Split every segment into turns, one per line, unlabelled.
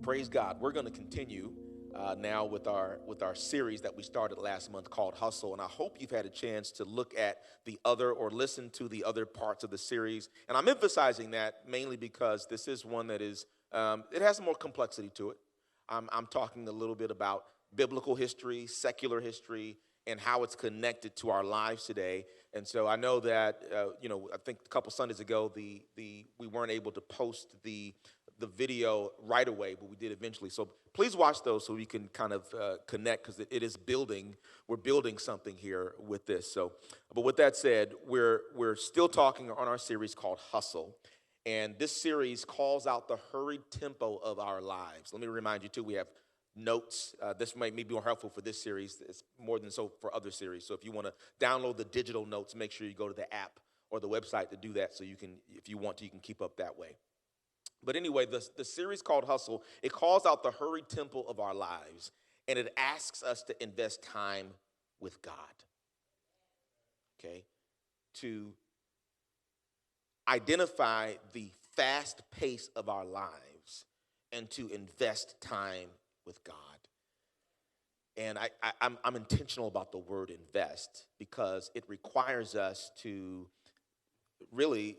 Praise God. We're going to continue now with our series that we started last month called Hustle, and I hope you've had a chance to look at the other or listen to the other parts of the series. And I'm emphasizing that mainly because this is one that is it has more complexity to it. I'm talking a little bit about biblical history, secular history, and how it's connected to our lives today. And so I know that I think a couple Sundays ago we weren't able to post the video right away, but we did eventually. So please watch those so we can kind of connect, because it is building. We're building something here with this. So, but with that said, we're still talking on our series called Hustle, and this series calls out the hurried tempo of our lives. Let me remind you too, we have notes. This might be more helpful for this series. It's more than so for other series. So if you want to download the digital notes, make sure you go to the app or the website to do that, so you can, if you want to, you can keep up that way. But anyway, the series called Hustle, it calls out the hurried tempo of our lives, and it asks us to invest time with God, okay? To identify the fast pace of our lives and to invest time with God. And I'm intentional about the word invest because it requires us to really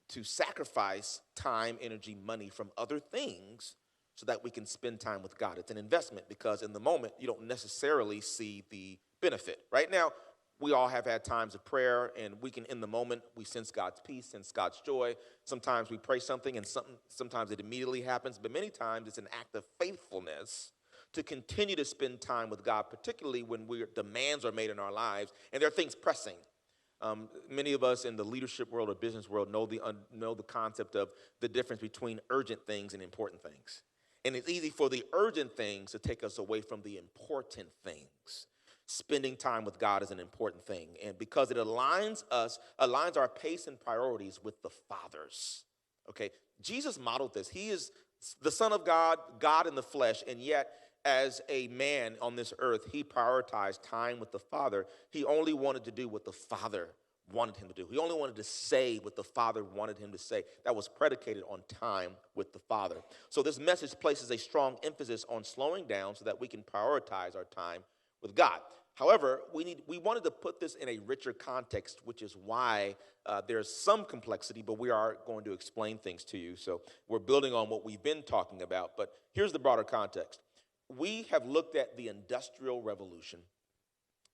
to sacrifice time, energy, money from other things so that we can spend time with God. It's an investment because in the moment, you don't necessarily see the benefit. Right now, we all have had times of prayer, and we can, in the moment, we sense God's peace, sense God's joy. Sometimes we pray something, and sometimes it immediately happens, but many times it's an act of faithfulness to continue to spend time with God, particularly when demands are made in our lives, and there are things pressing. Many of us in the leadership world or business world know the concept of the difference between urgent things and important things. And it's easy for the urgent things to take us away from the important things. Spending time with God is an important thing. And because it aligns our pace and priorities with the Father's. Okay, Jesus modeled this. He is the Son of God, God in the flesh, and yet as a man on this earth, he prioritized time with the Father. He only wanted to do what the Father wanted him to do. He only wanted to say what the Father wanted him to say. That was predicated on time with the Father. So this message places a strong emphasis on slowing down so that we can prioritize our time with God. However, we wanted to put this in a richer context, which is why there's some complexity, but we are going to explain things to you. So we're building on what we've been talking about, but here's the broader context. We have looked at the Industrial Revolution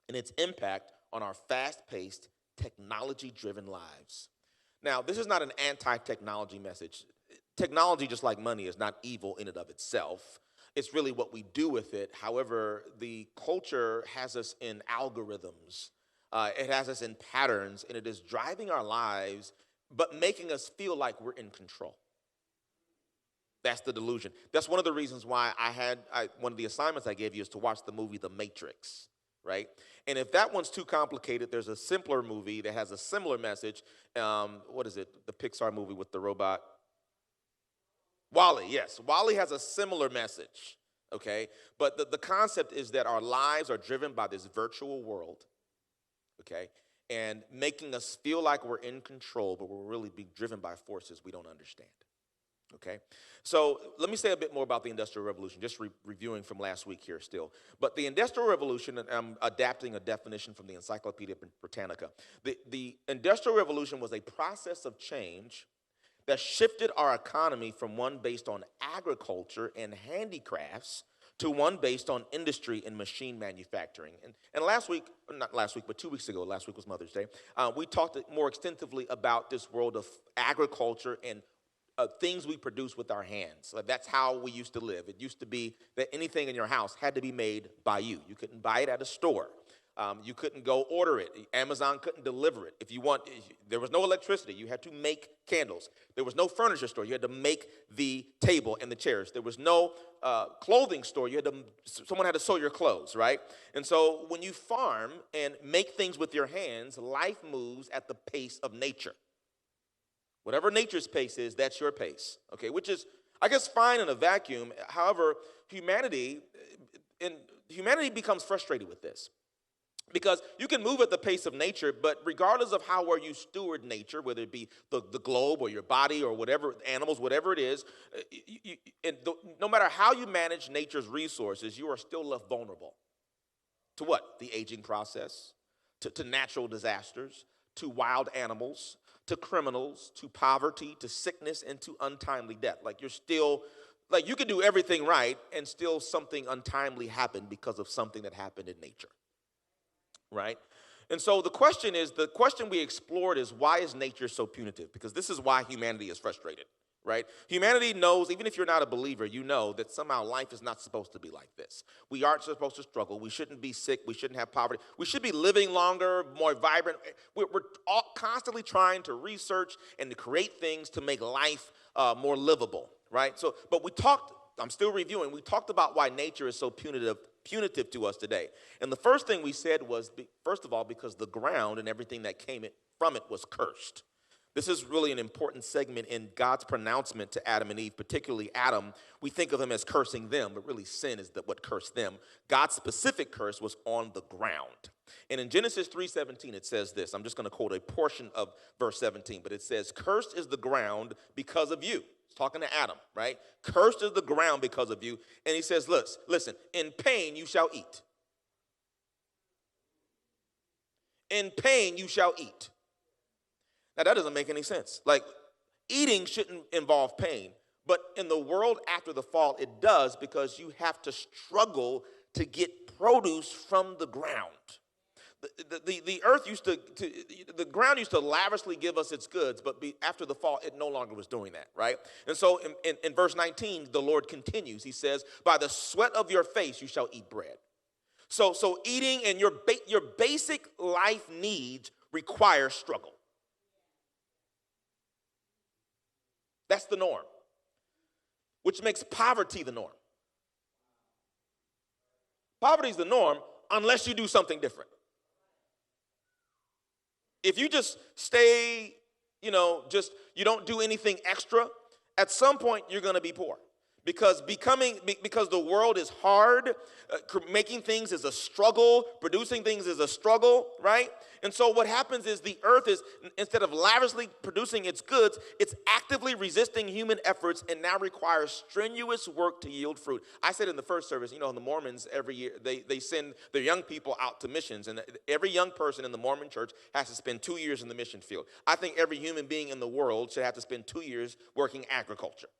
and its impact on our fast-paced, technology-driven lives. Now, this is not an anti-technology message. Technology, just like money, is not evil in and of itself. It's really what we do with it. However, the culture has us in algorithms. It has us in patterns, and it is driving our lives, but making us feel like we're in control. That's the delusion. That's one of the reasons why one of the assignments I gave you is to watch the movie The Matrix, right? And if that one's too complicated, there's a simpler movie that has a similar message. What is it? The Pixar movie with the robot? WALL-E, yes. WALL-E has a similar message, okay? But the concept is that our lives are driven by this virtual world, okay? And making us feel like we're in control, but we're really being driven by forces we don't understand. Okay, so let me say a bit more about the Industrial Revolution, just reviewing from last week here still. But the Industrial Revolution, and I'm adapting a definition from the Encyclopedia Britannica. The Industrial Revolution was a process of change that shifted our economy from one based on agriculture and handicrafts to one based on industry and machine manufacturing. And last week, not last week, but 2 weeks ago, last week was Mother's Day, we talked more extensively about this world of agriculture and things we produce with our hands. That's how we used to live. It used to be that anything in your house had to be made by you. You couldn't buy it at a store. You couldn't go order it. Amazon couldn't deliver it. There was no electricity. You had to make candles. There was no furniture store. You had to make the table and the chairs. There was no clothing store. Someone had to sew your clothes, right? And so when you farm and make things with your hands, life moves at the pace of nature. Whatever nature's pace is, that's your pace, okay? Which is, I guess, fine in a vacuum. However, humanity becomes frustrated with this. Because you can move at the pace of nature, but regardless of how well you steward nature, whether it be the globe or your body or whatever, animals, whatever it is, no matter how you manage nature's resources, you are still left vulnerable to what? The aging process, to natural disasters, to wild animals, to criminals, to poverty, to sickness, and to untimely death. Like you're still, like you can do everything right and still something untimely happened because of something that happened in nature. Right? And so the question we explored is, why is nature so punitive? Because this is why humanity is frustrated, right? Humanity knows, even if you're not a believer, you know that somehow life is not supposed to be like this. We aren't supposed to struggle. We shouldn't be sick. We shouldn't have poverty. We should be living longer, more vibrant. We're all constantly trying to research and to create things to make life more livable, right? So, but I'm still reviewing, we talked about why nature is so punitive to us today. And the first thing we said was, first of all, because the ground and everything that came from it was cursed. This is really an important segment in God's pronouncement to Adam and Eve, particularly Adam. We think of him as cursing them, but really sin is what cursed them. God's specific curse was on the ground. And in Genesis 3:17, it says this. I'm just going to quote a portion of verse 17, but it says, "Cursed is the ground because of you." Talking to Adam, right? "Cursed is the ground because of you." And he says, listen, "In pain you shall eat. In pain you shall eat." Now that doesn't make any sense. Like, eating shouldn't involve pain. But in the world after the fall, it does, because you have to struggle to get produce from the ground. The earth used the ground used to lavishly give us its goods, but after the fall, it no longer was doing that, right? And so in verse 19, the Lord continues. He says, "By the sweat of your face you shall eat bread." So eating and your basic life needs require struggle. That's the norm, which makes poverty the norm. Poverty is the norm unless you do something different. If you just stay, you don't do anything extra, at some point you're going to be poor. Because the world is hard, making things is a struggle, producing things is a struggle, right? And so what happens is the earth is, instead of lavishly producing its goods, it's actively resisting human efforts and now requires strenuous work to yield fruit. I said in the first service, the Mormons every year, they send their young people out to missions, and every young person in the Mormon church has to spend 2 years in the mission field. I think every human being in the world should have to spend 2 years working agriculture.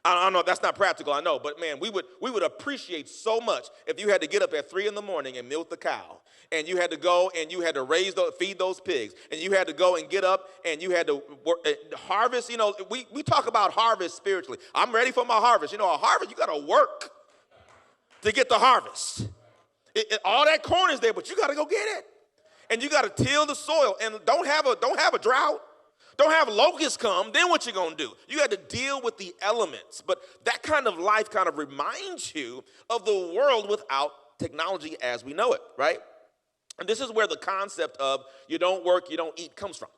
I know that's not practical, I know, but man, we would appreciate so much if you had to get up at 3 a.m. and milk the cow, and you had to go and you had to feed those pigs, and you had to go and get up and you had to work, harvest. We talk about harvest spiritually. I'm ready for my harvest. A harvest, you got to work to get the harvest. All that corn is there, but you got to go get it, and you got to till the soil, and don't have a drought. Don't have locusts come, then what you gonna do? You had to deal with the elements. But that kind of life kind of reminds you of the world without technology as we know it, right? And this is where the concept of you don't work, you don't eat comes from,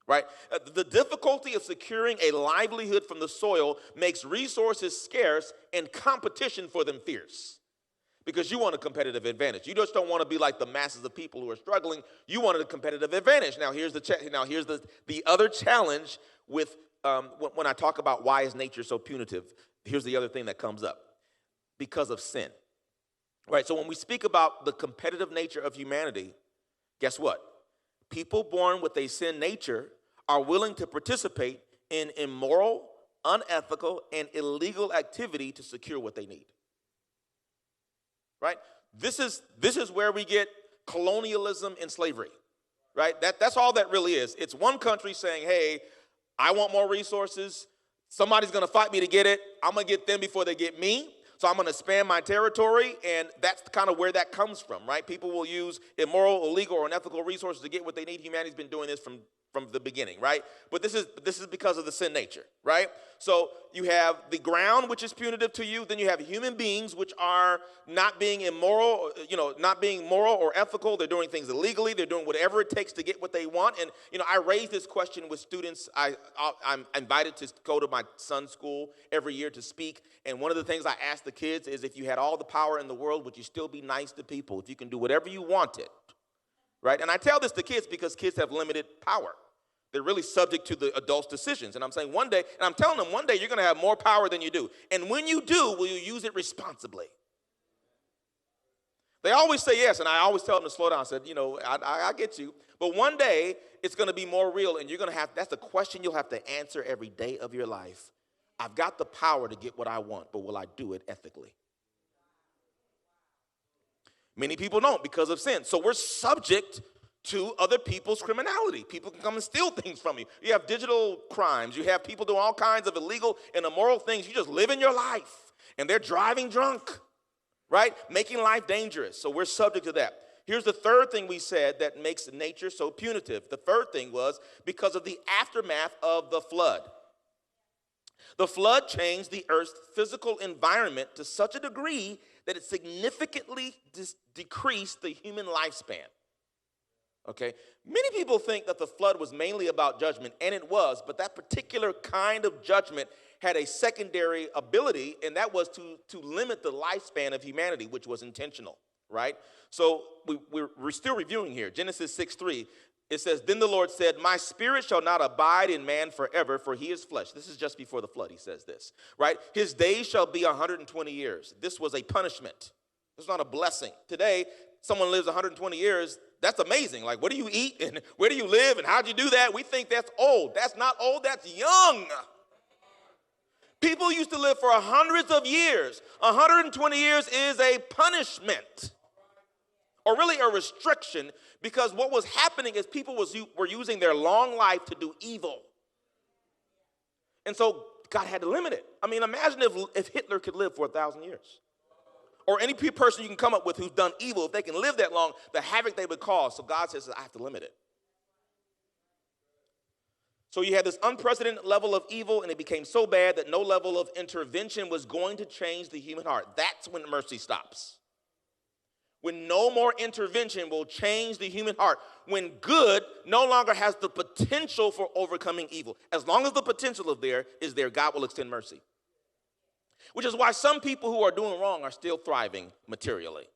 right? The difficulty of securing a livelihood from the soil makes resources scarce and competition for them fierce. Because you want a competitive advantage. You just don't want to be like the masses of people who are struggling. You wanted a competitive advantage. Now here's the other challenge with when I talk about why is nature so punitive. Here's the other thing that comes up: because of sin. Right. So when we speak about the competitive nature of humanity, guess what? People born with a sin nature are willing to participate in immoral, unethical, and illegal activity to secure what they need. Right? This is where we get colonialism and slavery, right? That's all that really is. It's one country saying, hey, I want more resources. Somebody's going to fight me to get it. I'm going to get them before they get me. So I'm going to expand my territory, and that's kind of where that comes from, right? People will use immoral, illegal, or unethical resources to get what they need. Humanity's been doing this from the beginning, right? But this is because of the sin nature, right? So you have the ground, which is punitive to you. Then you have human beings, which are not being immoral, not being moral or ethical. They're doing things illegally. They're doing whatever it takes to get what they want. And, I raise this question with students. I'm invited to go to my son's school every year to speak. And one of the things I ask the kids is, if you had all the power in the world, would you still be nice to people? If you can do whatever you wanted, right? And I tell this to kids because kids have limited power. They're really subject to the adults' decisions. And I'm saying one day, and I'm telling them one day you're going to have more power than you do. And when you do, will you use it responsibly? They always say yes, and I always tell them to slow down. I said, I get you. But one day, it's going to be more real, and you're going to have, that's a question you'll have to answer every day of your life. I've got the power to get what I want, but will I do it ethically? Many people don't because of sin. So we're subject to other people's criminality. People can come and steal things from you. You have digital crimes. You have people doing all kinds of illegal and immoral things. You just live in your life, and they're driving drunk, right? Making life dangerous. So we're subject to that. Here's the third thing we said that makes nature so punitive. The third thing was because of the aftermath of the flood. The flood changed the earth's physical environment to such a degree that it significantly decreased the human lifespan. Okay, many people think that the flood was mainly about judgment, and it was, but that particular kind of judgment had a secondary ability, and that was to limit the lifespan of humanity, which was intentional, right? So we're still reviewing here. Genesis 6:3, it says, "Then the Lord said, my spirit shall not abide in man forever, for he is flesh." This is just before the flood, he says this, right? "His days shall be 120 years. This was a punishment. This is not a blessing. Today, someone lives 120 years. That's amazing. Like, what do you eat and where do you live and how'd you do that? We think that's old. That's not old, that's young. People used to live for hundreds of years. 120 years is a punishment, or really a restriction, because what was happening is people were using their long life to do evil. And so God had to limit it. I mean, imagine if Hitler could live for 1,000 years. Or any person you can come up with who's done evil, if they can live that long, the havoc they would cause. So God says, I have to limit it. So you had this unprecedented level of evil, and it became so bad that no level of intervention was going to change the human heart. That's when mercy stops. When no more intervention will change the human heart. When good no longer has the potential for overcoming evil. As long as the potential is there, God will extend mercy. Which is why some people who are doing wrong are still thriving materially.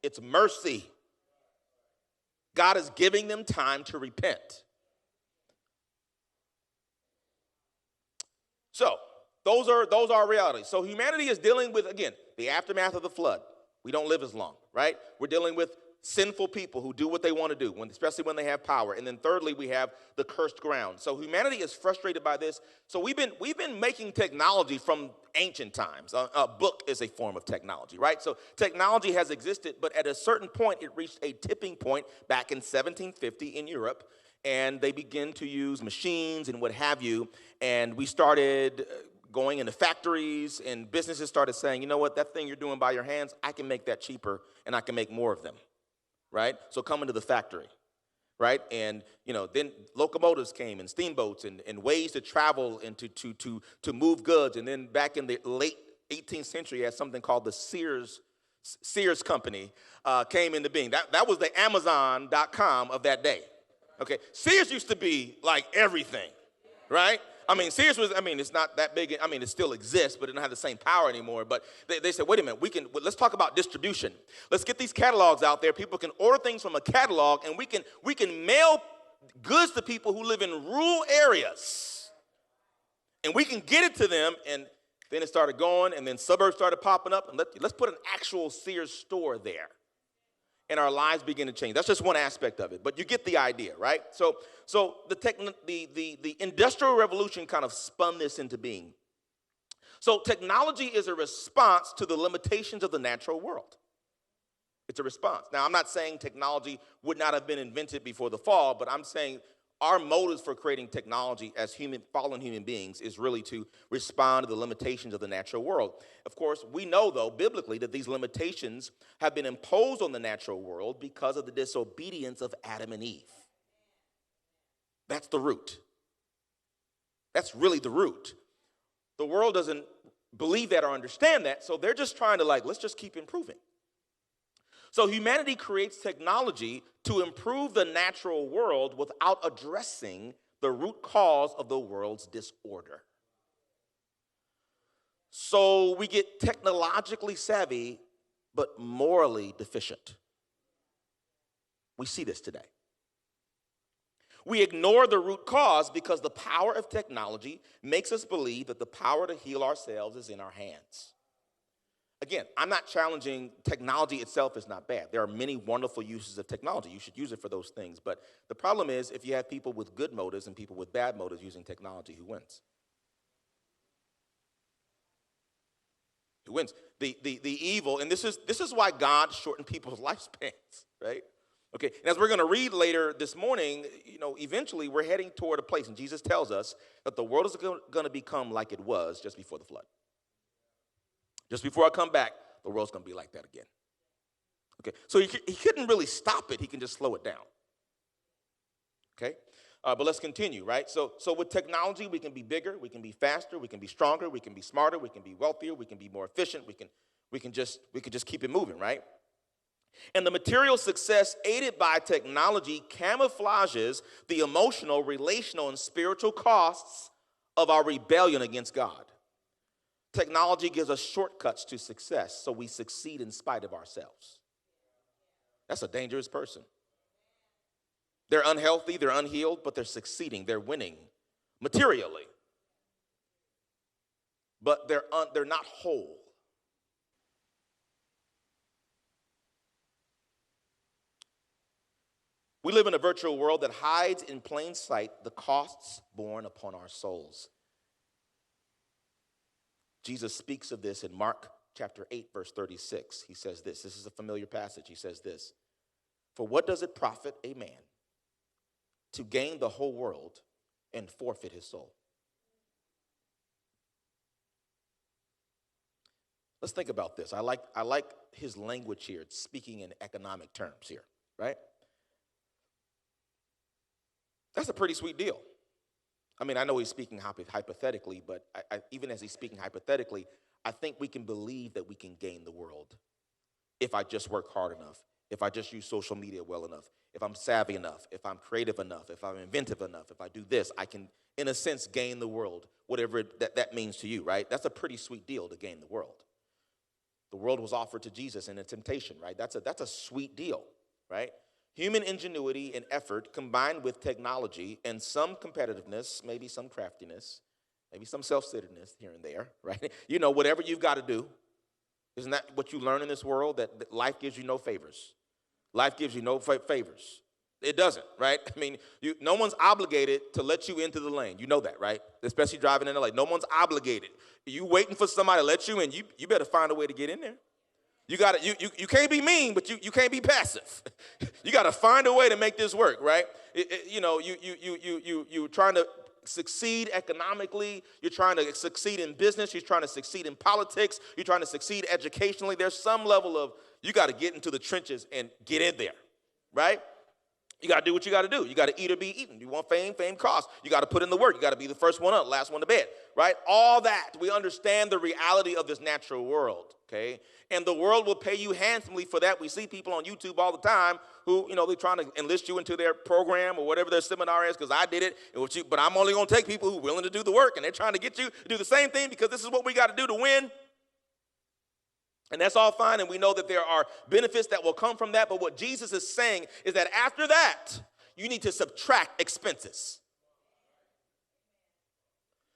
It's mercy. God is giving them time to repent. So, those are realities. So humanity is dealing with, again, the aftermath of the flood. We don't live as long, right? We're dealing with sinful people who do what they want to do, especially when they have power. And then thirdly, we have the cursed ground. So humanity is frustrated by this. So we've been making technology from ancient times. A book is a form of technology, right? So technology has existed, but at a certain point, it reached a tipping point back in 1750 in Europe, and they began to use machines and what have you, and we started going into factories, and businesses started saying, you know what, that thing you're doing by your hands, I can make that cheaper, and I can make more of them. Right? So come into the factory, right? And, then locomotives came and steamboats and ways to travel and to move goods. And then back in the late 18th century, you had something called the Sears Company came into being. That was the Amazon.com of that day. Okay, Sears used to be like everything, right? I mean, Sears it's not that big. I mean, it still exists, but it don't have the same power anymore. But they said, wait a minute, let's talk about distribution. Let's get these catalogs out there. People can order things from a catalog, and we can mail goods to people who live in rural areas. And we can get it to them, and then it started going, and then suburbs started popping up, and let's put an actual Sears store there. And our lives begin to change. That's just one aspect of it, but you get the idea, right? So the Industrial Revolution kind of spun this into being. So technology is a response to the limitations of the natural world. It's a response. Now, I'm not saying technology would not have been invented before the fall, but I'm saying our motives for creating technology as fallen human beings is really to respond to the limitations of the natural world. Of course, we know, though, biblically, that these limitations have been imposed on the natural world because of the disobedience of Adam and Eve. That's the root. That's really the root. The world doesn't believe that or understand that, so they're just trying to let's just keep improving. So humanity creates technology to improve the natural world without addressing the root cause of the world's disorder. So we get technologically savvy, but morally deficient. We see this today. We ignore the root cause because the power of technology makes us believe that the power to heal ourselves is in our hands. Again, I'm not challenging technology itself is not bad. There are many wonderful uses of technology. You should use it for those things. But the problem is if you have people with good motives and people with bad motives using technology, who wins? Who wins? The evil, and this is why God shortened people's lifespans, right? Okay, and as we're going to read later this morning, eventually we're heading toward a place, and Jesus tells us that the world is going to become like it was just before the flood. Just before I come back, the world's going to be like that again. Okay, so he couldn't really stop it. He can just slow it down. Okay, but let's continue, right? So with technology, we can be bigger, we can be faster, we can be stronger, we can be smarter, we can be wealthier, we can be more efficient, we can just keep it moving, right? And the material success aided by technology camouflages the emotional, relational, and spiritual costs of our rebellion against God. Technology gives us shortcuts to success, so we succeed in spite of ourselves. That's a dangerous person. They're unhealthy, they're unhealed, but they're succeeding, they're winning materially. But they're not whole. We live in a virtual world that hides in plain sight the costs borne upon our souls. Jesus speaks of this in Mark chapter 8, verse 36. He says this. This is a familiar passage. He says this. For what does it profit a man to gain the whole world and forfeit his soul? Let's think about this. I like his language here. It's speaking in economic terms here, right? That's a pretty sweet deal. I mean, I know he's speaking hypothetically, but even as he's speaking hypothetically, I think we can believe that we can gain the world if I just work hard enough, if I just use social media well enough, if I'm savvy enough, if I'm creative enough, if I'm inventive enough, if I do this, I can, in a sense, gain the world, whatever that means to you, right? That's a pretty sweet deal to gain the world. The world was offered to Jesus in a temptation, right? That's a sweet deal, right? Human ingenuity and effort combined with technology and some competitiveness, maybe some craftiness, maybe some self-centeredness here and there, right? Whatever you've got to do. Isn't that what you learn in this world, that life gives you no favors? Life gives you no favors. It doesn't, right? I mean, no one's obligated to let you into the lane. You know that, right? Especially driving in LA. No one's obligated. You waiting for somebody to let you in, you better find a way to get in there. You can't be mean, but you can't be passive. You got to find a way to make this work, right? You're trying to succeed economically. You're trying to succeed in business. You're trying to succeed in politics. You're trying to succeed educationally. There's some level of you got to get into the trenches and get in there, right? You got to do what you got to do. You got to eat or be eaten. You want fame, fame costs. You got to put in the work. You got to be the first one up, last one to bed, right? All that. We understand the reality of this natural world, okay? And the world will pay you handsomely for that. We see people on YouTube all the time who, they're trying to enlist you into their program or whatever their seminar is because I did it. But I'm only going to take people who are willing to do the work, and they're trying to get you to do the same thing because this is what we got to do to win. And that's all fine, and we know that there are benefits that will come from that. But what Jesus is saying is that after that, you need to subtract expenses.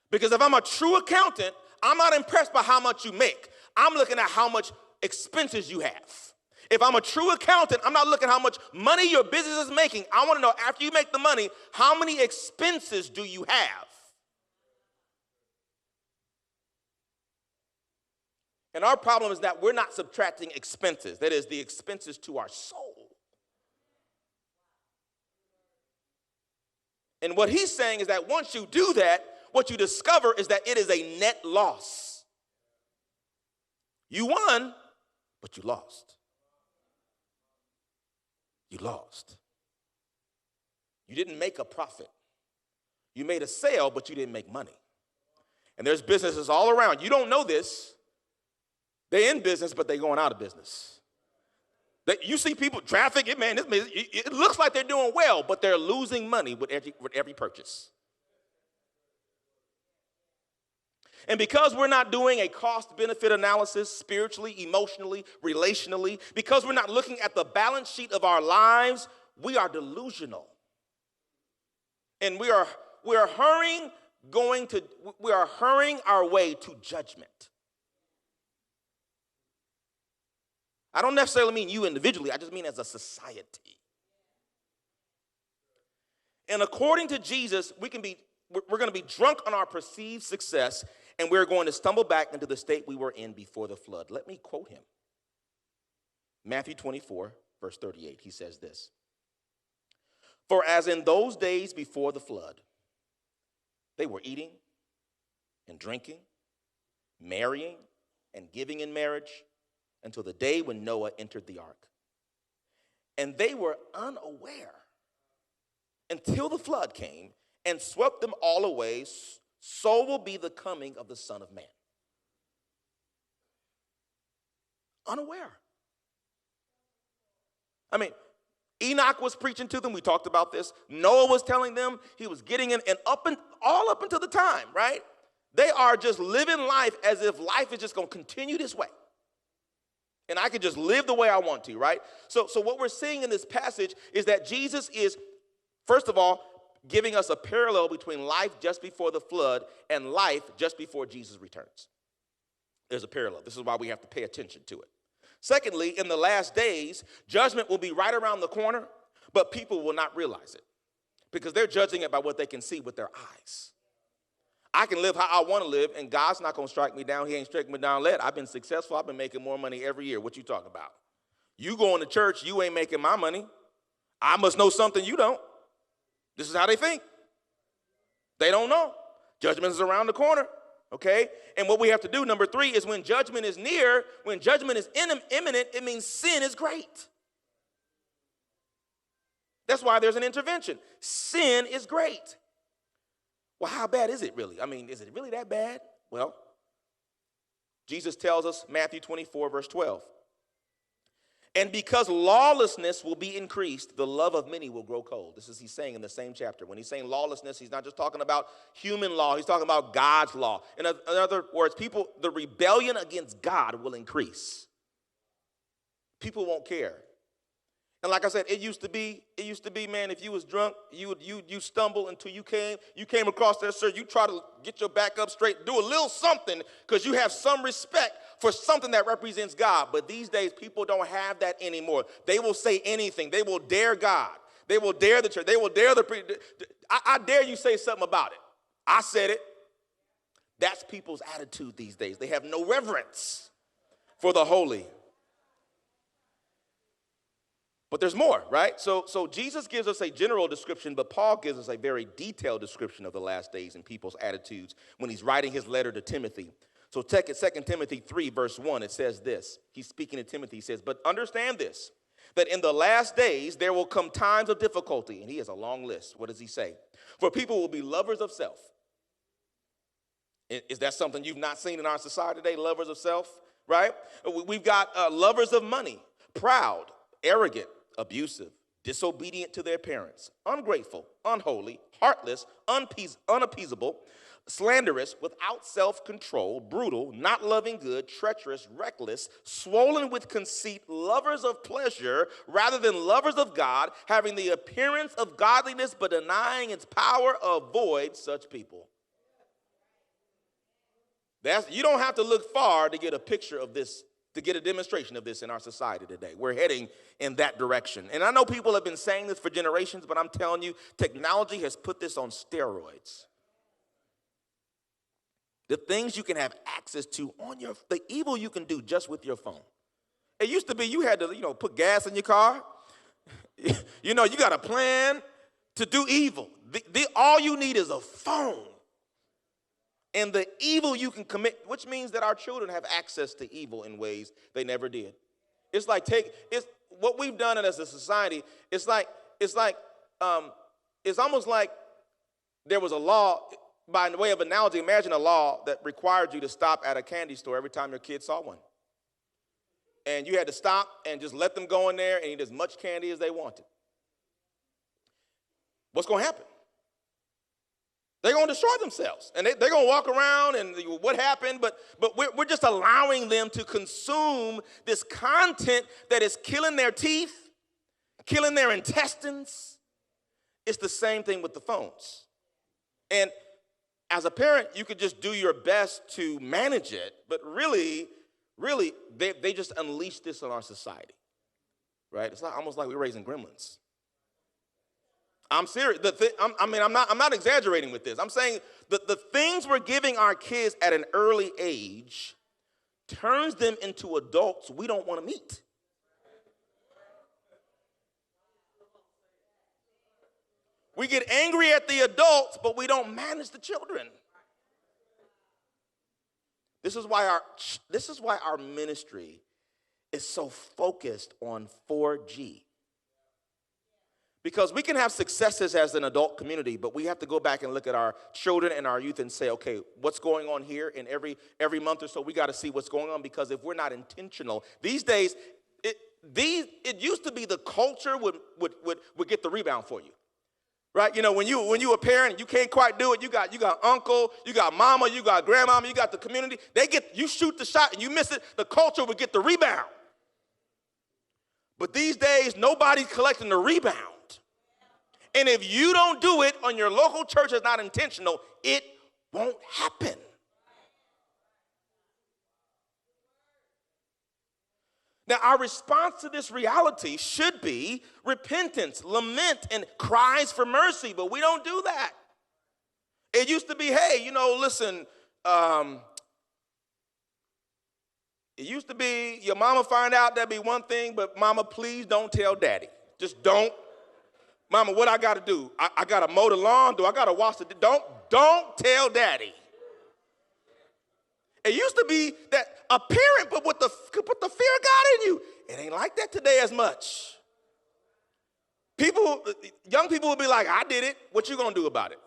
Because if I'm a true accountant, I'm not impressed by how much you make. I'm looking at how much expenses you have. If I'm a true accountant, I'm not looking at how much money your business is making. I want to know, after you make the money, how many expenses do you have? And our problem is that we're not subtracting expenses. That is, the expenses to our soul. And what he's saying is that once you do that, what you discover is that it is a net loss. You won, but you lost. You lost. You didn't make a profit. You made a sale, but you didn't make money. And there's businesses all around. You don't know this. They're in business, but they're going out of business. You see people, traffic, it looks like they're doing well, but they're losing money with every purchase. And because we're not doing a cost-benefit analysis spiritually, emotionally, relationally, because we're not looking at the balance sheet of our lives, we are delusional. And we are hurrying our way to judgment. I don't necessarily mean you individually, I just mean as a society. And according to Jesus, we're going to be drunk on our perceived success, and we're going to stumble back into the state we were in before the flood. Let me quote him. Matthew 24, verse 38, he says this. For as in those days before the flood, they were eating and drinking, marrying and giving in marriage until the day when Noah entered the ark. And they were unaware until the flood came and swept them all away. So will be the coming of the Son of Man. Unaware. I mean, Enoch was preaching to them. We talked about this. Noah was telling them. He was getting in, and all up until the time, right? They are just living life as if life is just going to continue this way. And I can just live the way I want to, right? So what we're seeing in this passage is that Jesus is, first of all, giving us a parallel between life just before the flood and life just before Jesus returns. There's a parallel. This is why we have to pay attention to it. Secondly, in the last days, judgment will be right around the corner, but people will not realize it because they're judging it by what they can see with their eyes. I can live how I want to live, and God's not going to strike me down. He ain't striking me down yet. I've been successful. I've been making more money every year. What you talking about? You going to church, you ain't making my money. I must know something you don't. This is how they think. They don't know. Judgment is around the corner, okay? And what we have to do, number 3, is when judgment is near, when judgment is imminent, it means sin is great. That's why there's an intervention. Sin is great. Well, how bad is it really? I mean, is it really that bad? Well, Jesus tells us, Matthew 24, verse 12. And because lawlessness will be increased, the love of many will grow cold. This is he's saying in the same chapter. When he's saying lawlessness, he's not just talking about human law. He's talking about God's law. In other words, the rebellion against God will increase. People won't care. And like I said, it used to be, man, if you was drunk, you stumble until you came across that, sir. You try to get your back up straight, do a little something because you have some respect for something that represents God. But these days, people don't have that anymore. They will say anything. They will dare God. They will dare the church. They will dare I dare you say something about it. I said it. That's people's attitude these days. They have no reverence for the holy. But there's more, right? So Jesus gives us a general description, but Paul gives us a very detailed description of the last days and people's attitudes when he's writing his letter to Timothy. So 2 Timothy 3, verse 1, it says this. He's speaking to Timothy. He says, but understand this, that in the last days there will come times of difficulty. And he has a long list. What does he say? For people will be lovers of self. Is that something you've not seen in our society today, lovers of self, right? We've got lovers of money, proud, arrogant, abusive, disobedient to their parents, ungrateful, unholy, heartless, unappeasable, slanderous, without self-control, brutal, not loving good, treacherous, reckless, swollen with conceit, lovers of pleasure rather than lovers of God, having the appearance of godliness but denying its power. Avoid such people. You don't have to look far to get a picture of this, to get a demonstration of this in our society today. We're heading in that direction. And I know people have been saying this for generations, but I'm telling you, technology has put this on steroids. The things you can have access to the evil you can do just with your phone. It used to be you had to, put gas in your car. You got a plan to do evil. All you need is a phone. And the evil you can commit, which means that our children have access to evil in ways they never did. It's what we've done as a society. It's almost like there was a law, by way of analogy, imagine a law that required you to stop at a candy store every time your kid saw one. And you had to stop and just let them go in there and eat as much candy as they wanted. What's going to happen? They're going to destroy themselves. And they're going to walk around and what happened? But we're just allowing them to consume this content that is killing their teeth, killing their intestines. It's the same thing with the phones. And as a parent, you could just do your best to manage it, but really, they just unleash this on our society, right? It's almost like we're raising gremlins. I'm serious. I'm not exaggerating with this. I'm saying that the things we're giving our kids at an early age turns them into adults we don't want to meet. We get angry at the adults, but we don't manage the children. This is why our ministry is so focused on 4G. Because we can have successes as an adult community, but we have to go back and look at our children and our youth and say, okay, what's going on here? And every month or so, we got to see what's going on, because if we're not intentional, these days, it used to be the culture would get the rebound for you. Right? You know, when you a parent and you can't quite do it, you got uncle, you got mama, you got grandmama, you got the community. You shoot the shot and you miss it, the culture would get the rebound. But these days, nobody's collecting the rebound. And if you don't do it on your local church is not intentional, it won't happen. Now, our response to this reality should be repentance, lament, and cries for mercy, but we don't do that. It used to be, hey, listen, it used to be your mama find out, that'd be one thing, but mama, please don't tell daddy. Just don't. Mama, what I got to do? I got to mow the lawn? Do I got to wash the... Don't tell daddy. It used to be that a parent could put the fear of God in you. It ain't like that today as much. Young people will be like, I did it. What you going to do about it?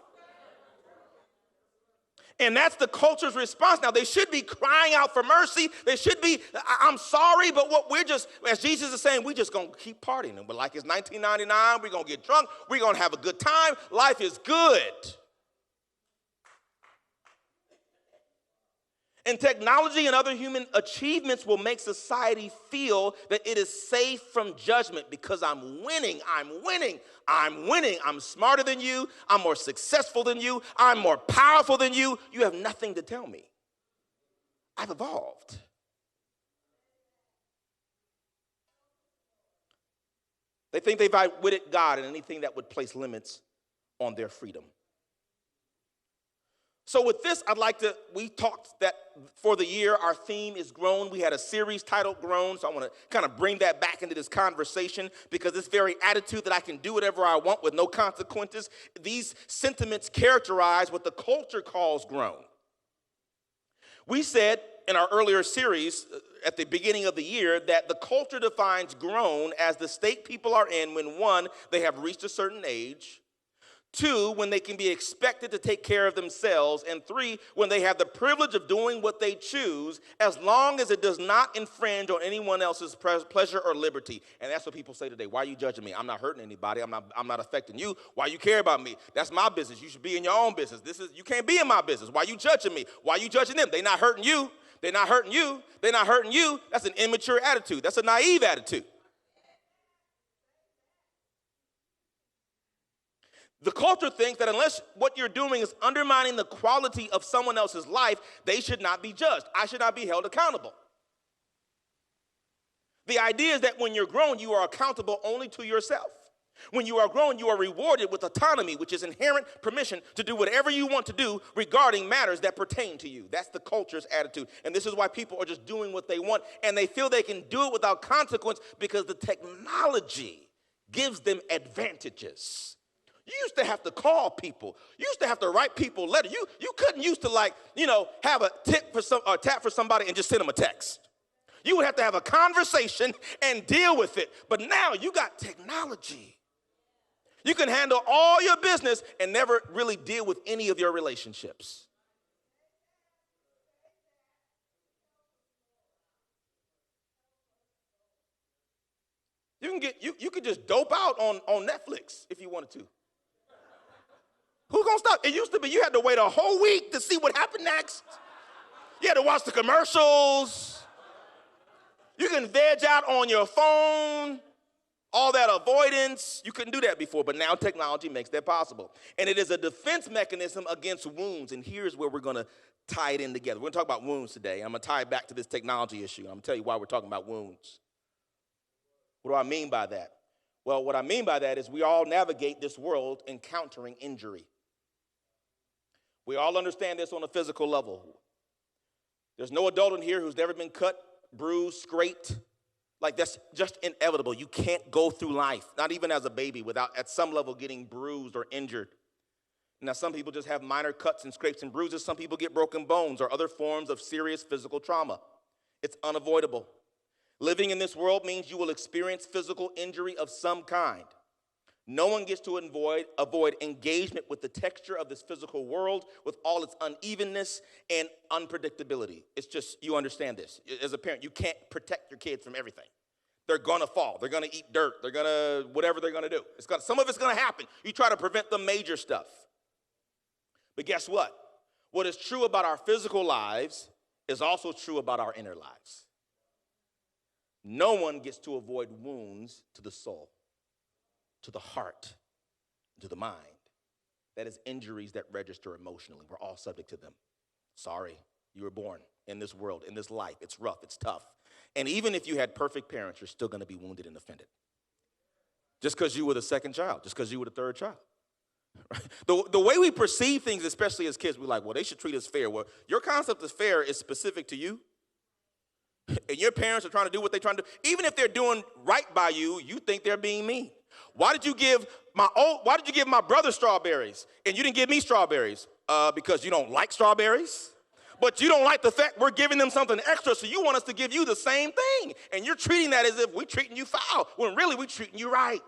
And that's the culture's response. Now, they should be crying out for mercy. They should be, I'm sorry, but what we're just, as Jesus is saying, we're just going to keep partying. But like it's 1999, we're going to get drunk. We're going to have a good time. Life is good. And technology and other human achievements will make society feel that it is safe from judgment because I'm winning. I'm smarter than you. I'm more successful than you. I'm more powerful than you. You have nothing to tell me. I've evolved. They think they've outwitted God in anything that would place limits on their freedom. So with this, we talked that for the year, our theme is grown. We had a series titled Grown, so I want to kind of bring that back into this conversation because this very attitude that I can do whatever I want with no consequences, these sentiments characterize what the culture calls grown. We said in our earlier series at the beginning of the year that the culture defines grown as the state people are in when, one, they have reached a certain age, two, when they can be expected to take care of themselves, and three, when they have the privilege of doing what they choose as long as it does not infringe on anyone else's pleasure or liberty. And that's what people say today. Why are you judging me? I'm not hurting anybody. I'm not affecting you. Why you care about me? That's my business. You should be in your own business. You can't be in my business. Why you judging me? Why you judging them? They're not hurting you. They're not hurting you. They're not hurting you. That's an immature attitude. That's a naive attitude. The culture thinks that unless what you're doing is undermining the quality of someone else's life, they should not be judged. I should not be held accountable. The idea is that when you're grown, you are accountable only to yourself. When you are grown, you are rewarded with autonomy, which is inherent permission to do whatever you want to do regarding matters that pertain to you. That's the culture's attitude. And this is why people are just doing what they want, and they feel they can do it without consequence because the technology gives them advantages. You used to have to call people. You used to have to write people letters. You couldn't used to have a tap for somebody and just send them a text. You would have to have a conversation and deal with it. But now you got technology. You can handle all your business and never really deal with any of your relationships. You could just dope out on Netflix if you wanted to. Who's gonna stop? It used to be you had to wait a whole week to see what happened next. You had to watch the commercials. You can veg out on your phone. All that avoidance, you couldn't do that before, but now technology makes that possible. And it is a defense mechanism against wounds, and here's where we're going to tie it in together. We're going to talk about wounds today. I'm going to tie it back to this technology issue. I'm going to tell you why we're talking about wounds. What do I mean by that? Well, what I mean by that is we all navigate this world encountering injury. We all understand this on a physical level. There's no adult in here who's never been cut, bruised, scraped. Like, that's just inevitable. You can't go through life, not even as a baby, without at some level getting bruised or injured. Now, some people just have minor cuts and scrapes and bruises. Some people get broken bones or other forms of serious physical trauma. It's unavoidable. Living in this world means you will experience physical injury of some kind. No one gets to avoid engagement with the texture of this physical world with all its unevenness and unpredictability. It's just, you understand this. As a parent, you can't protect your kids from everything. They're going to fall. They're going to eat dirt. They're going to, whatever they're going to do. Some of it's going to happen. You try to prevent the major stuff. But guess what? What is true about our physical lives is also true about our inner lives. No one gets to avoid wounds to the soul, to the heart, to the mind. That is injuries that register emotionally. We're all subject to them. Sorry, you were born in this world, in this life. It's rough, it's tough. And even if you had perfect parents, you're still going to be wounded and offended. Just because you were the second child, just because you were the third child. Right? The way we perceive things, especially as kids, we're like, well, they should treat us fair. Well, your concept of fair is specific to you. And your parents are trying to do what they're trying to do. Even if they're doing right by you, you think they're being mean. Why did you give my brother strawberries and you didn't give me strawberries? Because you don't like strawberries. But you don't like the fact we're giving them something extra, so you want us to give you the same thing. And you're treating that as if we're treating you foul, when really we're treating you right.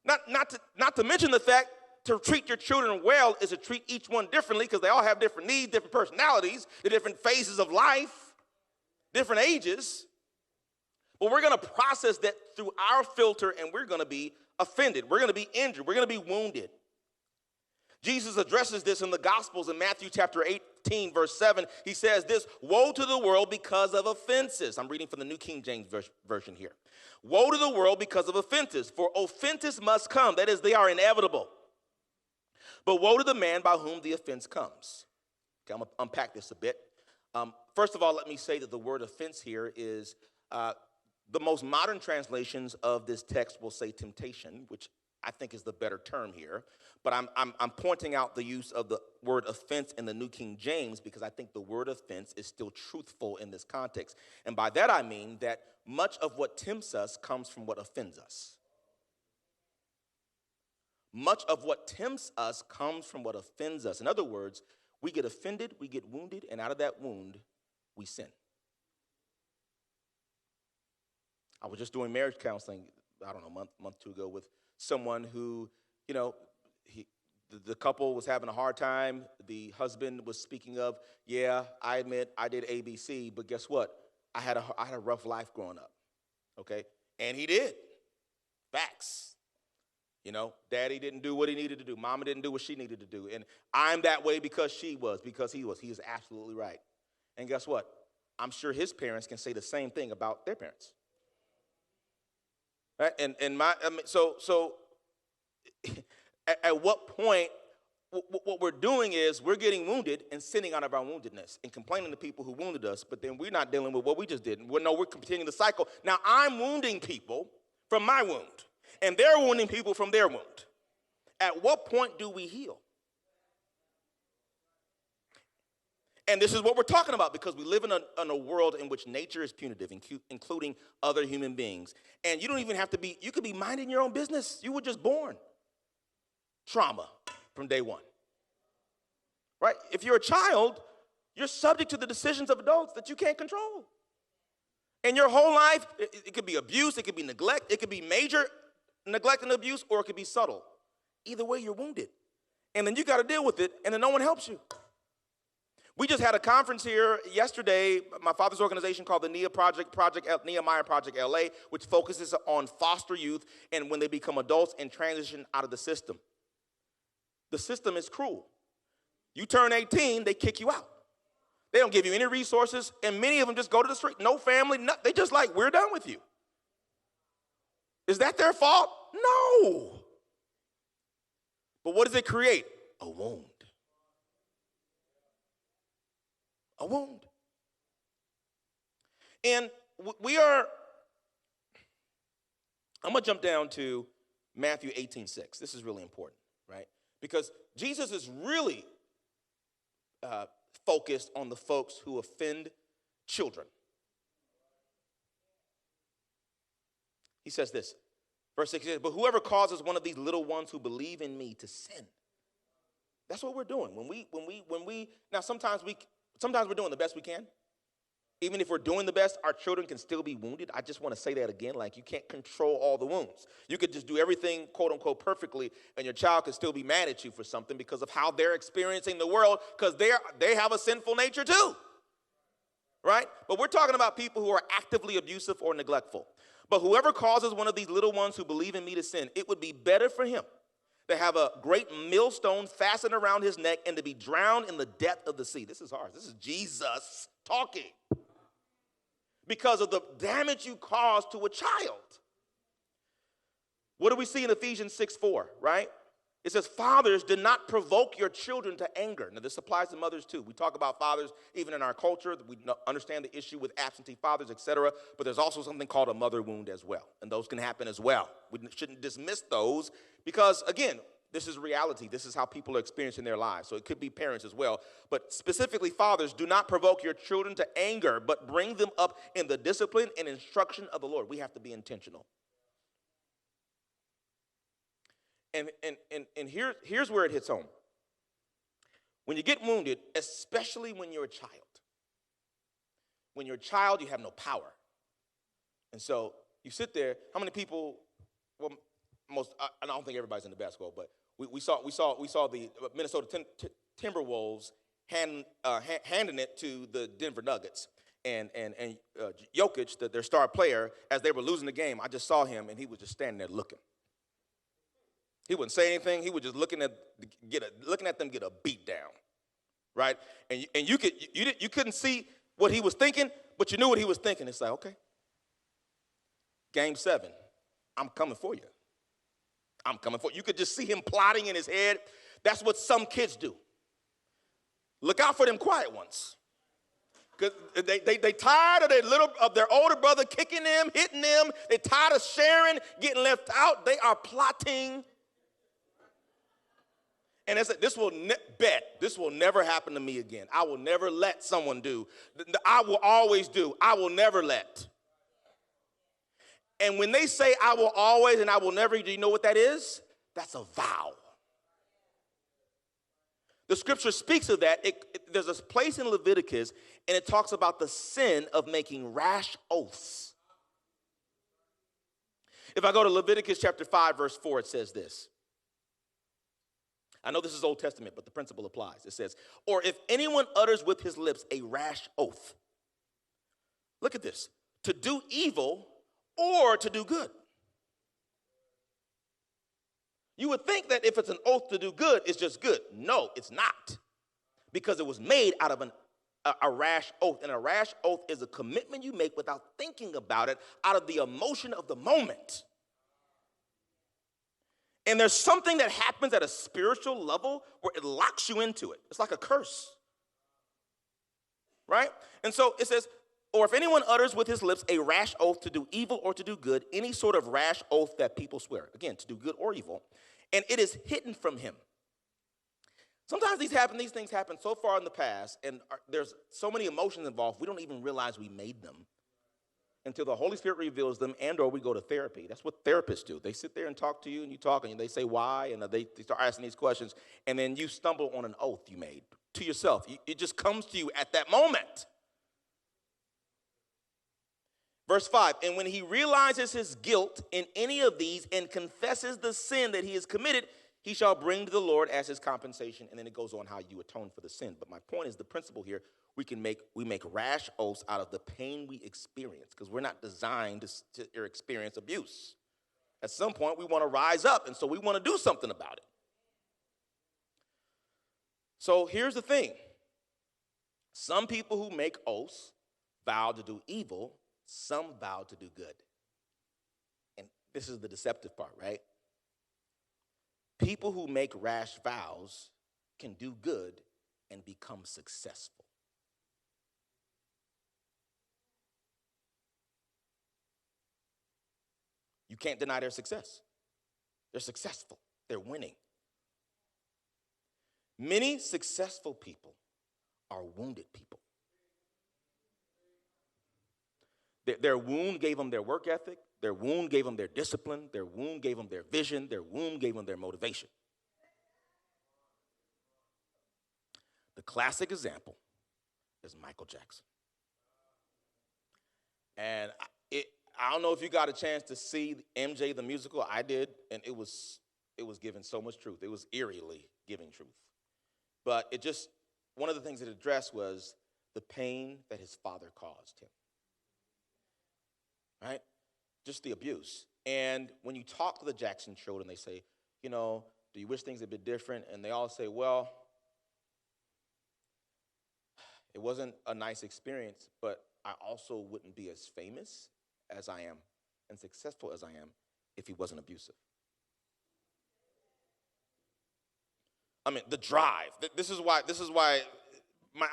Not to mention the fact to treat your children well is to treat each one differently, because they all have different needs, different personalities, the different phases of life, different ages. But we're going to process that through our filter, and we're going to be offended. We're going to be injured. We're going to be wounded. Jesus addresses this in the Gospels in Matthew chapter 18, verse 7. He says this, woe to the world because of offenses. I'm reading from the New King James Version here. Woe to the world because of offenses, for offenses must come. That is, they are inevitable. But woe to the man by whom the offense comes. Okay, I'm going to unpack this a bit. First of all, let me say that the word offense here is, the most modern translations of this text will say temptation, which I think is the better term here. But I'm pointing out the use of the word offense in the New King James because I think the word offense is still truthful in this context. And by that I mean that much of what tempts us comes from what offends us. Much of what tempts us comes from what offends us. In other words, we get offended, we get wounded, and out of that wound, we sin. I was just doing marriage counseling, I don't know, a month or two ago with someone who, the couple was having a hard time. The husband was speaking of, yeah, I admit I did ABC, but guess what? I had a rough life growing up, okay? And he did. Facts. Daddy didn't do what he needed to do. Mama didn't do what she needed to do. And I'm that way because he was. He is absolutely right. And guess what? I'm sure his parents can say the same thing about their parents. Right? So at what point, what we're doing is we're getting wounded and sinning out of our woundedness and complaining to people who wounded us, but then we're not dealing with what we just did. We're continuing the cycle. Now I'm wounding people from my wound, and they're wounding people from their wound. At what point do we heal? And this is what we're talking about because we live in a world in which nature is punitive, including other human beings. And you don't even have to be, you could be minding your own business. You were just born. Trauma from day one. Right? If you're a child, you're subject to the decisions of adults that you can't control. And your whole life, it could be abuse, it could be neglect, it could be major neglect and abuse, or it could be subtle. Either way, you're wounded. And then you got to deal with it, and then no one helps you. We just had a conference here yesterday, my father's organization called the Nehemiah Project LA, which focuses on foster youth and when they become adults and transition out of the system. The system is cruel. You turn 18, they kick you out. They don't give you any resources, and many of them just go to the street. No family, they just like, we're done with you. Is that their fault? No. But what does it create? A wound. A wound. And I'm going to jump down to Matthew 18:6. This is really important, right? Because Jesus is really focused on the folks who offend children. He says this, verse 6, but whoever causes one of these little ones who believe in me to sin. That's what we're doing. Now sometimes we're doing the best we can. Even if we're doing the best, our children can still be wounded. I just want to say that again, like you can't control all the wounds. You could just do everything, quote unquote, perfectly, and your child could still be mad at you for something because of how they're experiencing the world, because they have a sinful nature too, right? But we're talking about people who are actively abusive or neglectful. But whoever causes one of these little ones who believe in me to sin, it would be better for him to have a great millstone fastened around his neck and to be drowned in the depth of the sea. This is hard. This is Jesus talking. Because of the damage you cause to a child. What do we see in Ephesians 6:4, right? It says, fathers, do not provoke your children to anger. Now, this applies to mothers, too. We talk about fathers even in our culture. We understand the issue with absentee fathers, etc. But there's also something called a mother wound as well. And those can happen as well. We shouldn't dismiss those because, again, this is reality. This is how people are experiencing their lives. So it could be parents as well. But specifically, fathers, do not provoke your children to anger, but bring them up in the discipline and instruction of the Lord. We have to be intentional. And here's where it hits home. When you get wounded, especially when you're a child. When you're a child, you have no power. And so you sit there. How many people, well, I don't think everybody's into basketball, but we saw the Minnesota Timberwolves handing it to the Denver Nuggets. And Jokic, their star player, as they were losing the game, I just saw him, and he was just standing there looking. He wouldn't say anything. He was just looking at them get a beat down, right? And you couldn't see what he was thinking, but you knew what he was thinking. It's like, okay, Game 7, I'm coming for you. I'm coming for you. You could just see him plotting in his head. That's what some kids do. Look out for them quiet ones. Because they tired of their older brother kicking them, hitting them. They're tired of sharing, getting left out. They are plotting. And this will never happen to me again. I will never let someone do. I will always do. I will never let. And when they say I will always and I will never, do you know what that is? That's a vow. The scripture speaks of that. There's a place in Leviticus, and it talks about the sin of making rash oaths. If I go to Leviticus chapter 5, verse 4, it says this. I know this is Old Testament, but the principle applies. It says, or if anyone utters with his lips a rash oath. Look at this. To do evil or to do good. You would think that if it's an oath to do good, it's just good. No, it's not. Because it was made out of a rash oath. And a rash oath is a commitment you make without thinking about it, out of the emotion of the moment. And there's something that happens at a spiritual level where it locks you into it. It's like a curse. Right? And so it says, or if anyone utters with his lips a rash oath to do evil or to do good, any sort of rash oath that people swear, again, to do good or evil, and it is hidden from him. Sometimes these things happen so far in the past, and there's so many emotions involved, we don't even realize we made them until the Holy Spirit reveals them, and or we go to therapy. That's what therapists do. They sit there and talk to you, and you talk, and they say why, and they start asking these questions, and then you stumble on an oath you made to yourself. It just comes to you at that moment. Verse 5, and when he realizes his guilt in any of these and confesses the sin that he has committed, he shall bring to the Lord as his compensation. And then it goes on how you atone for the sin. But my point is the principle here, we make rash oaths out of the pain we experience because we're not designed to experience abuse. At some point, we want to rise up, and so we want to do something about it. So here's the thing. Some people who make oaths vow to do evil, some vow to do good. And this is the deceptive part, right? People who make rash vows can do good and become successful. You can't deny their success. They're successful. They're winning. Many successful people are wounded people. Their wound gave them their work ethic. Their wound gave them their discipline. Their wound gave them their vision. Their wound gave them their motivation. The classic example is Michael Jackson. And I don't know if you got a chance to see MJ the musical. I did, and it was giving so much truth. It was eerily giving truth. But one of the things it addressed was the pain that his father caused him. Right? Just the abuse. And when you talk to the Jackson children, they say, do you wish things had been different? And they all say, well, it wasn't a nice experience, but I also wouldn't be as famous as I am and successful as I am if he wasn't abusive. I mean, the drive. This is why,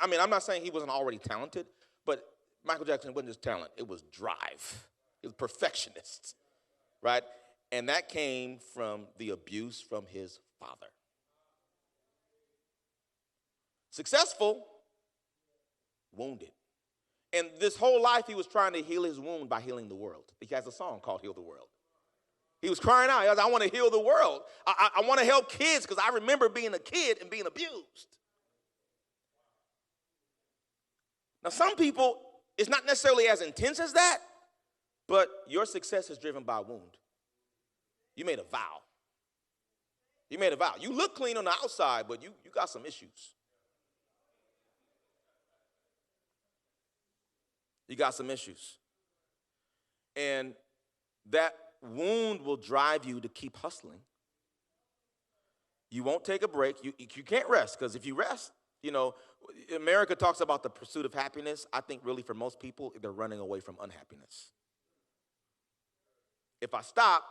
I'm not saying he wasn't already talented, but Michael Jackson wasn't just talent, it was drive. He was a perfectionist, right? And that came from the abuse from his father. Successful, wounded. And this whole life he was trying to heal his wound by healing the world. He has a song called Heal the World. He was crying out, I want to heal the world. I want to help kids because I remember being a kid and being abused. Now some people, it's not necessarily as intense as that, but your success is driven by a wound. You made a vow. You made a vow. You look clean on the outside, but you got some issues. You got some issues. And that wound will drive you to keep hustling. You won't take a break. You can't rest, because if you rest, America talks about the pursuit of happiness. I think really for most people, they're running away from unhappiness. If I stop,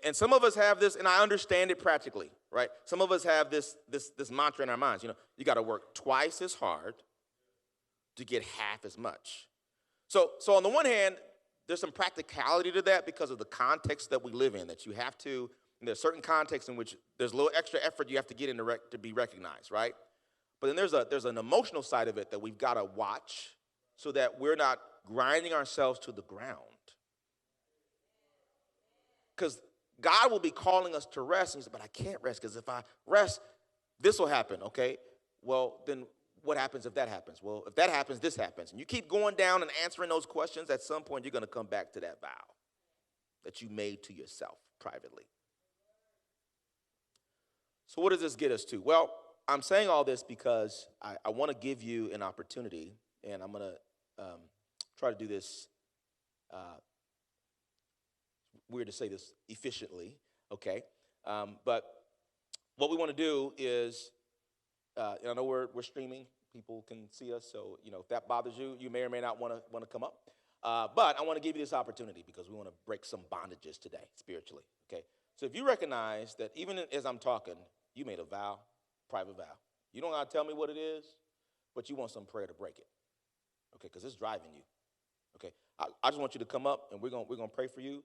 and some of us have this, and I understand it practically, right? Some of us have this mantra in our minds, you got to work twice as hard to get half as much. So on the one hand, there's some practicality to that because of the context that we live in, that you have to, and there's certain contexts in which there's a little extra effort you have to get in to be recognized, right? But then there's an emotional side of it that we've got to watch so that we're not grinding ourselves to the ground. Because God will be calling us to rest, and he said, but I can't rest, because if I rest, this will happen, okay? Well, then what happens if that happens? Well, if that happens, this happens. And you keep going down and answering those questions, at some point you're going to come back to that vow that you made to yourself privately. So what does this get us to? Well, I'm saying all this because I want to give you an opportunity, and I'm going to try to do this, weird to say this, efficiently, okay? But what we want to do is, I know we're streaming. People can see us, so if that bothers you, you may or may not want to come up. But I want to give you this opportunity because we want to break some bondages today, spiritually, okay? So if you recognize that even as I'm talking, you made a vow, private vow. You don't got to tell me what it is, but you want some prayer to break it, okay? Because it's driving you, okay? I just want you to come up, and we're gonna pray for you.